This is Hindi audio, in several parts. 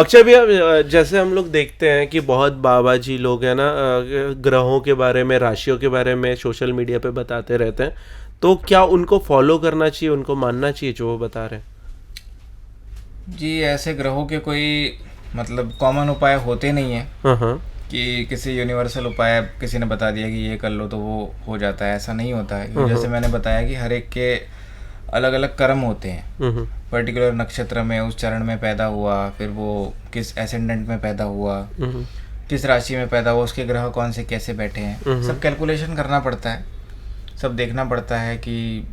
अक्षय भैया, जैसे हम लोग देखते हैं कि बहुत बाबा जी लोग हैं ना, ग्रहों के बारे में, राशियों के बारे में सोशल मीडिया पे बताते रहते हैं, तो क्या उनको फॉलो करना चाहिए, उनको मानना चाहिए जो वो बता रहे हैं? जी, ऐसे ग्रहों के कोई मतलब कॉमन उपाय होते नहीं है हाँ हाँ। कि किसी यूनिवर्सल उपाय किसी ने बता दिया कि ये कर लो तो वो हो जाता है, ऐसा नहीं होता है। जैसे मैंने बताया कि हर एक के अलग अलग कर्म होते हैं। पर्टिकुलर नक्षत्र में उस चरण में पैदा हुआ, फिर वो किस एसेंडेंट में पैदा हुआ, किस राशि में पैदा हुआ, उसके ग्रह कौन से कैसे बैठे हैं, सब कैलकुलेशन करना पड़ता है, सब देखना पड़ता है। कि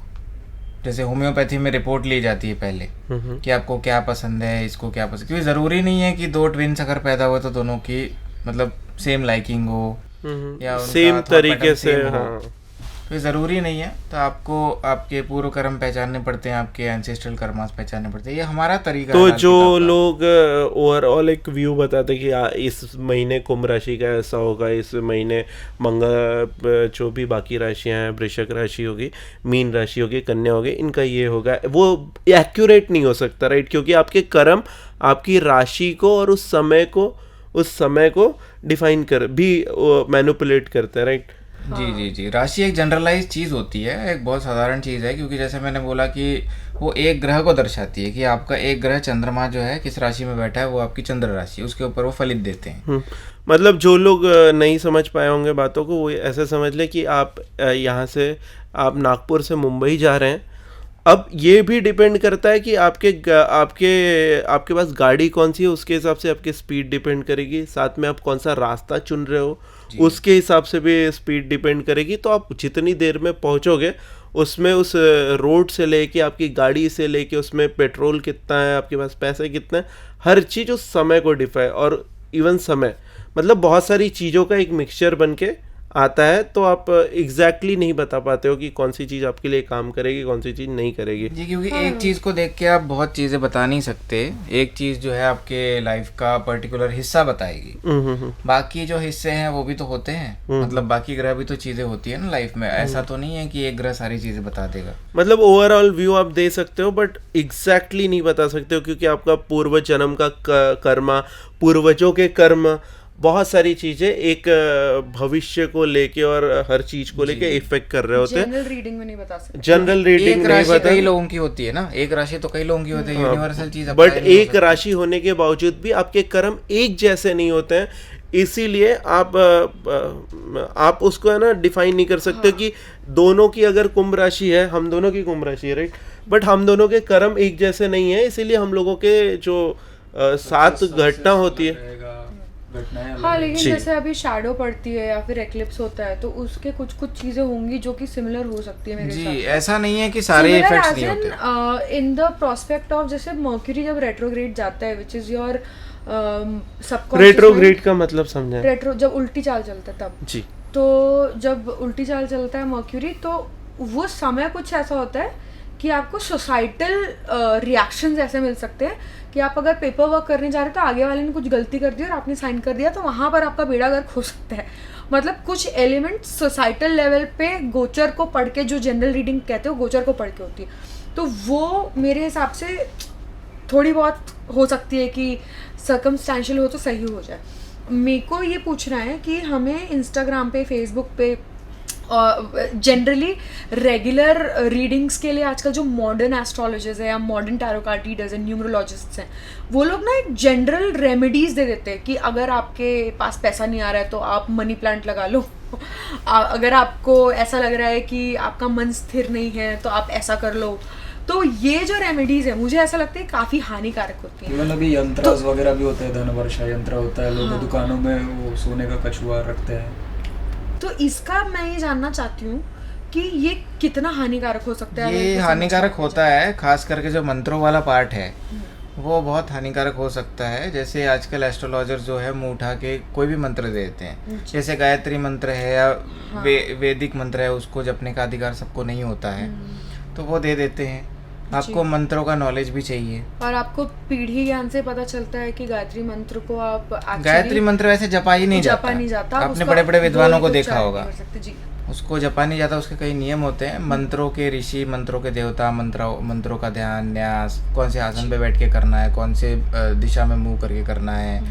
जैसे होम्योपैथी में रिपोर्ट ली जाती है पहले कि आपको क्या पसंद है, इसको क्या पसंद, क्योंकि ज़रूरी नहीं है कि दो ट्विन्स अगर पैदा हुए तो दोनों की मतलब सेम लाइकिंग हो या उनका सेम थॉट तरीके पैटर्न से, सेम हो। हाँ। तो ये ज़रूरी नहीं है। तो आपको आपके पूर्व कर्म पहचानने पड़ते हैं, आपके एंसेस्ट्रल कर्मास पहचानने पड़ते हैं। ये हमारा तरीका है तो लाल जो किताब का। लोग ओवरऑल एक व्यू बताते हैं कि इस महीने कुंभ राशि का ऐसा होगा, इस महीने मंगल, जो भी बाकी राशियां हैं, वृश्चिक राशि होगी, मीन राशि होगी, कन्या होगी, इनका ये होगा, वो एक्यूरेट नहीं हो सकता, राइट? क्योंकि आपके कर्म आपकी राशि को और उस समय को डिफाइन कर भी मैनिपुलेट करते हैं, राइट? जी जी जी, राशि एक जनरलाइज चीज़ होती है, एक बहुत साधारण चीज़ है। क्योंकि जैसे मैंने बोला कि वो एक ग्रह को दर्शाती है कि आपका एक ग्रह चंद्रमा जो है किस राशि में बैठा है, वो आपकी चंद्र राशि, उसके ऊपर वो फलित देते हैं। मतलब जो लोग नहीं समझ पाए होंगे बातों को, वो ऐसे समझ ले कि आप यहाँ से, आप नागपुर से मुंबई जा रहे हैं। अब ये भी डिपेंड करता है कि आपके पास गाड़ी कौन सी है, उसके हिसाब से आपकी स्पीड डिपेंड करेगी। साथ में आप कौन सा रास्ता चुन रहे हो, उसके हिसाब से भी स्पीड डिपेंड करेगी। तो आप जितनी देर में पहुंचोगे, उसमें उस रोड से लेके, आपकी गाड़ी से लेके, उसमें पेट्रोल कितना है, आपके पास पैसे कितने हैं, हर चीज़ उस समय को डिफाइन, और इवन समय मतलब बहुत सारी चीज़ों का एक मिक्सचर बन के आता है। तो आप एग्जैक्टली नहीं बता पाते हो कि कौन सी चीज़ आपके लिए काम करेगी, कौन सी चीज़ नहीं करेगी। जी, क्योंकि एक चीज़ को देख के आप बहुत चीज़ें बता नहीं सकते। एक चीज़ जो है आपके लाइफ का पर्टिकुलर हिस्सा बताएगी, बाकी जो हिस्से हैं वो भी तो होते हैं। मतलब बाकी ग्रह भी तो चीज़ें होती है ना लाइफ में। ऐसा तो नहीं है कि एक ग्रह सारी चीज़ें बता देगा। मतलब ओवरऑल व्यू आप दे सकते हो, बट एग्जैक्टली नहीं बता सकते हो, क्योंकि आपका पूर्व जन्म का कर्मा, पूर्वजों के कर्म, बहुत सारी चीजें एक भविष्य को लेके और हर चीज को लेके इफेक्ट कर रहे होते हैं। जनरल रीडिंग में नहीं बता सकते। जनरल रीडिंग एक नहीं राशि बता, कई लोगों की होती है ना, एक राशि तो कई लोगों की होती है, यूनिवर्सल चीज बट एक राशि होने के बावजूद भी आपके कर्म एक जैसे नहीं होते हैं। इसीलिए आप उसको है ना डिफाइन नहीं कर सकते कि दोनों की अगर कुंभ राशि है, हम दोनों की कुंभ राशि है, राइट, बट हम दोनों के कर्म एक जैसे नहीं है। इसीलिए हम लोगों के जो साथ घटना होती है, हाँ, लेकिन जैसे अभी शैडो पड़ती है या फिर एक्लिप्स होता है, तो उसके कुछ चीजें होंगी जो कि सिमिलर हो सकती है मेरे साथ। जी, ऐसा नहीं है कि सारे इफेक्ट्स नहीं होते। इन द प्रोस्पेक्ट ऑफ जैसे मर्क्यूरी जब रेट्रोग्रेड जाता है, which is your subconscious. Retrograde का मतलब समझा? रेट्रो जब उल्टी चाल चलता है तब जी। तो जब उल्टी चाल चलता है मर्क्यूरी, तो वो समय कुछ ऐसा होता है कि आपको सोसाइटल रिएक्शंस ऐसे मिल सकते हैं कि आप अगर पेपर वर्क करने जा रहे हो तो आगे वाले ने कुछ गलती कर दी और आपने साइन कर दिया, तो वहाँ पर आपका बेड़ा गर्क हो सकता है। मतलब कुछ एलिमेंट सोसाइटल लेवल पे गोचर को पढ़ के, जो जनरल रीडिंग कहते हो गोचर को पढ़ के होती है, तो वो मेरे हिसाब से थोड़ी बहुत हो सकती है कि सर्कमस्टेंशियल हो तो सही हो जाए। मेरे को ये पूछना है कि हमें इंस्टाग्राम पे, फेसबुक पे जनरली रेगुलर रीडिंग्स के लिए आजकल जो मॉडर्न एस्ट्रोलॉजर्स है या मॉडर्न टैरो कार्ड रीडर्स हैं, न्यूमरोलॉजिस्ट्स हैं, वो लोग ना एक जनरल रेमेडीज दे देते हैं कि अगर आपके पास पैसा नहीं आ रहा है तो आप मनी प्लांट लगा लो अगर आपको ऐसा लग रहा है कि आपका मन स्थिर नहीं है तो आप ऐसा कर लो। तो ये जो रेमेडीज है मुझे ऐसा लगता है काफी हानिकारक होती है। इवन अभी यंत्र वगैरह भी होते हैं, धन वर्षा यंत्र होता है, लोग दुकानों में वो सोने का कछुआ रखते हैं। तो इसका मैं ये जानना चाहती हूँ कि ये कितना हानिकारक हो सकता है। ये हानिकारक होता है, खास करके जो मंत्रों वाला पार्ट है वो बहुत हानिकारक हो सकता है। जैसे आजकल एस्ट्रोलॉजर जो है मुंह उठा के कोई भी मंत्र दे देते हैं, जैसे गायत्री मंत्र है या वैदिक मंत्र है, उसको जपने का अधिकार सबको नहीं होता है, तो वो दे देते हैं। आपको मंत्रों का नॉलेज भी चाहिए, और आपको पीढ़ी ज्ञान से पता चलता है कि गायत्री मंत्र को आप गायत्री मंत्र वैसे जपा ही नहीं जाता। आपने बड़े बड़े विद्वानों को देखा होगा। उसको जपा नहीं जाता, उसके कई नियम होते हैं, मंत्रों के ऋषि, मंत्रों के देवता, मंत्रों का ध्यान, न्यास, कौन से आसन पे बैठ के करना है, कौन से दिशा में मुंह करके करना है,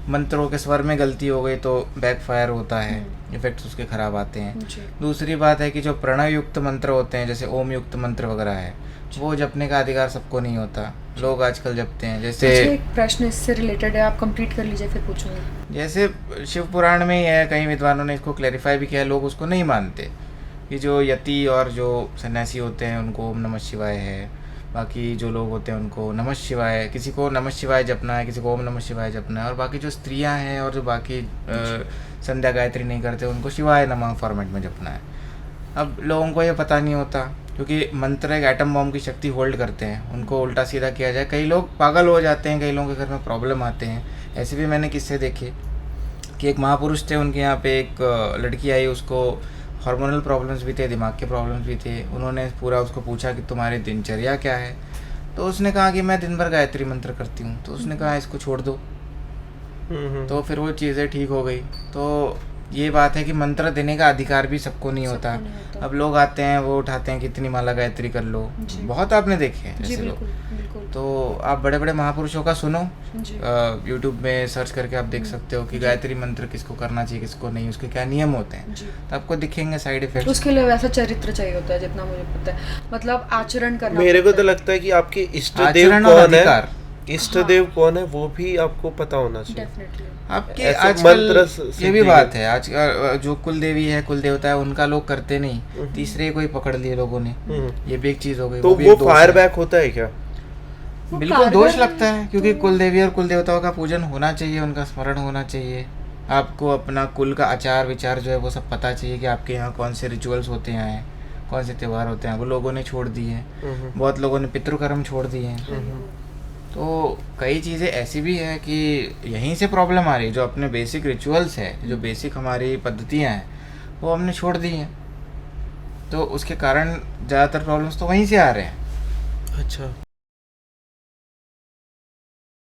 मंत्रों के स्वर में गलती हो गई तो बैकफायर होता है, इफेक्ट्स उसके ख़राब आते हैं। दूसरी बात है कि जो प्रणव युक्त मंत्र होते हैं, जैसे ओम युक्त मंत्र वगैरह है, वो जपने का अधिकार सबको नहीं होता, लोग आजकल जपते हैं। जैसे एक प्रश्न इससे रिलेटेड है, आप कंप्लीट कर लीजिए फिर पूछूंगी। जैसे शिव पुराण में ही है, कई विद्वानों ने इसको क्लैरिफाई भी किया है, लोग उसको नहीं मानते कि जो यति और जो सन्यासी होते हैं उनको ओम नमः शिवाय है, बाकी जो लोग होते हैं उनको नमः शिवाय, किसी को नमः शिवाय जपना है, किसी को ओम नमः शिवाय जपना है, और बाकी जो स्त्रियां हैं और जो बाकी संध्या गायत्री नहीं करते उनको शिवाय नमः फॉर्मेट में जपना है। अब लोगों को ये पता नहीं होता, क्योंकि मंत्र एक एटम बॉम्ब की शक्ति होल्ड करते हैं, उनको उल्टा सीधा किया जाए, कई लोग पागल हो जाते हैं, कई लोगों के घर में प्रॉब्लम आते हैं। ऐसे भी मैंने किस्से देखे कि एक महापुरुष थे, उनके यहाँ पे एक लड़की आई, उसको हार्मोनल प्रॉब्लम्स भी थे, दिमाग के प्रॉब्लम्स भी थे। उन्होंने पूरा उसको पूछा कि तुम्हारी दिनचर्या क्या है, तो उसने कहा कि मैं दिन भर गायत्री मंत्र करती हूँ। तो उसने कहा इसको छोड़ दो, तो फिर वो चीज़ें ठीक हो गई। तो ये बात है कि मंत्र देने का अधिकार भी सबको नहीं होता। अब लोग आते हैं, वो उठाते हैं कि इतनी माला गायत्री कर लो, बहुत आपने देखे हैं ऐसे लोग। तो आप बड़े बड़े महापुरुषों का सुनो, यूट्यूब में सर्च करके आप देख सकते हो कि गायत्री मंत्र किसको करना चाहिए, किसको नहीं, उसके क्या नियम होते हैं, तो आपको दिखेंगे साइड इफेक्ट। उसके लिए वैसा चरित्र चाहिए होता है, जितना मुझे पता है, मतलब आचरण करना। मेरे को तो लगता है कि आपके इष्ट देव कौन है, इष्ट देव कौन है वो भी आपको पता होना चाहिए। डेफिनेटली आपके ऐसे आजकल मंत्र ये भी बात है, आज जो कुल देवी है, कुल देवता है, उनका लोग करते नहीं, तीसरे कोई पकड़ लिए लोगों ने, ये भी एक चीज हो गई। तो भी वो एक दोष फायर है। बैक होता है क्या? बिल्कुल दोष लगता है, क्योंकि कुल देवी और कुल देवताओं का पूजन होना चाहिए, उनका स्मरण होना चाहिए। आपको अपना कुल का आचार विचार जो है वो सब पता चाहिए कि आपके यहाँ कौन से रिचुअल्स होते हैं, कौन से त्यौहार होते हैं। वो लोगों ने छोड़ दिए हैं, बहुत लोगों ने पितृकर्म छोड़ दिए हैं। तो कई चीज़ें ऐसी भी है कि यहीं से प्रॉब्लम आ रही है, जो अपने बेसिक रिचुअल्स है, जो बेसिक हमारी पद्धतियाँ हैं, वो हमने छोड़ दी हैं, तो उसके कारण ज़्यादातर प्रॉब्लम्स तो वहीं से आ रहे हैं। अच्छा।